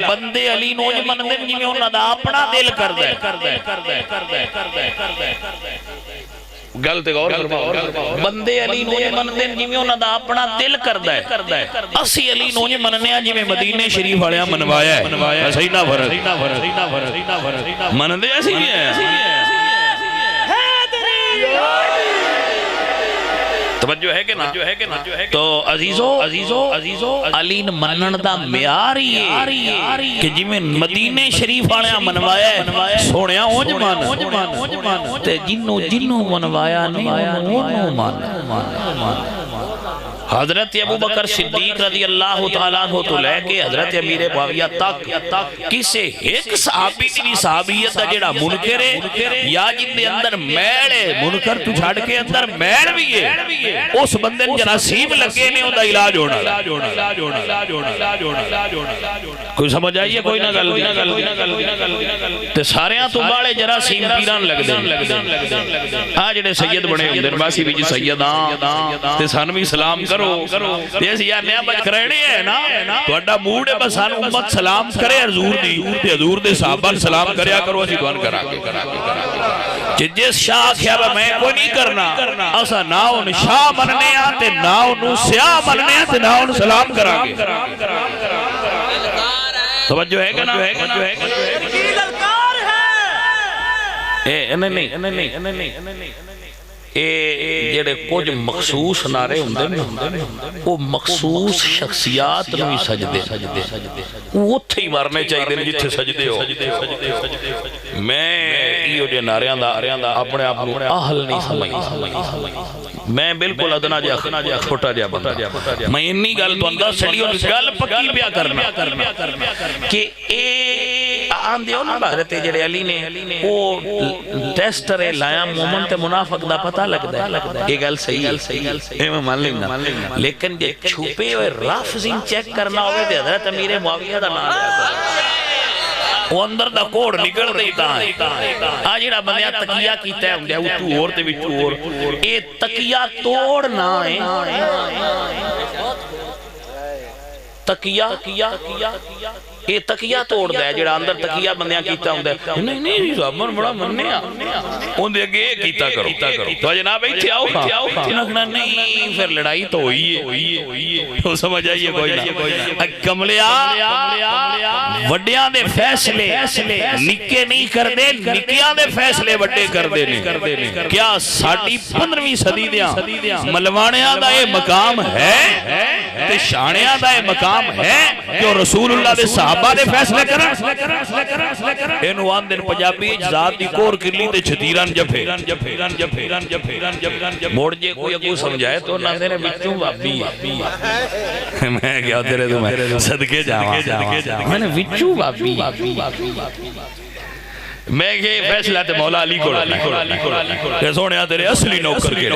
बंदे अली नूं ज मनदे जिवें उन्हां दा अपना दिल करदा है। गल ते गौर फरमाओ, बंदे अली नूं ज मनदे जिवें उन्हां दा अपना दिल करदा है। असी अली नूं ज मनने आ जिवें मदीने शरीफ वालियां मनवाया है। सही ना फर्क मनदे असी भी है। तवज्जो है कि ना? तो अजीजो अली न मनन दा म्यार ही है कि जिवें मदीने शरीफ वालियां मनवाया है, सोहणिया उंज मन ते जिन्नू मनवाया नहीं ओनू मन। हजरत अबू बकर सिद्दीक रज़ी अल्लाह तआला अन्हु तो लेके हजरत अमीर मुआविया तक किसी एक सहाबी दी सहाबियत दा जेड़ा मुनकर है या जिंदे अंदर मैल है, मुनकर तू छड़ के अंदर मैल भी है, उस बंदे नूं जरासीम लगे ने ओदा इलाज होना। कोई समझ आइए? कोई ना गल ते सारियां तो बाले जरासीम पीरां लगदे आ जेड़े सैयद बने हुंदे ने वासी विच सैयद ते सन भी सलाम करो ते असीं आने बच करने है ना तुहाडा मूड है बस सानू उम्मत सलाम करे हजूर दी ते हजूर दे सहाबा नूं सलाम करया करो असीं तुहानू करांगे कि जिस शाह आख्या मैं कोई नहीं करना असा ना उन शाह मनने आ ते ना उन्नू स्याह मनने आ ते ना उन्नू सलाम करांगे। तवज्जो है कि ना? नहीं जेड़े कुछ मखसूस नारे हुंदे ने वो मखसूस शख्सियात नूं ही सजदे उत्थे ही मारने चाहिए ने जिथे सजदे हो। मैं इहो जे नारियां दा अपने आप नूं आहल नहीं समझदा। मैं बिल्कुल अदना जिहा छोटा जिहा बंदा मैं इन्नी गल तुहानू दस छड़ी और गल पक्की पिया करना कि ए आंदे हो ना हज़रत जेड़े अली ने वो टेस्टर लाया मोमन ते मुनाफिक दा पता लगदा है। ये गल सही है मैं मान लेना, लेकिन जे छुपे हुए लफ्ज़ चेक करना होवे ते हज़रत अमीर मुआविया दा नाम वो अंदर दा कोड निकल दे ता आ जेड़ा बंदिया तकिया कीता हुंदा उतू और ते विचू और ए तकिया तोड़ना है। तकिया ये तकिया तोड़दा है जेड़ा अंदर तकिया बंदिया कीता हुंदा नहीं नहीं सामन बड़ा मन्ने आ ओंदे अगे ए कीता करो तो जनाब इथे आओ ना नहीं फिर लड़ाई तो होई है तो समझ आइए कोई ना कमलिया वड्डियां दे फैसले निक्के नहीं करदे निक्कियां दे फैसले वड्डे करदे ने। क्या साडी 15वीं सदी दे मलवाणियां दा ये मकाम है ते शाणियां दा ये मकाम है जो रसूलुल्लाह दे सहाबा दे फैसले करन। इनु आंदे पंजाबी जात दी कोर किल्ली ते छतीरन जफे मोड़ जे कोई अगू समझाए तो ना तेरे विचों भाभी मैं क्या तेरे तो मैं सदके जावां मैंने विचों भाभी मैं ये फैसला ते मौला अली को सोने तेरे असली नौकर के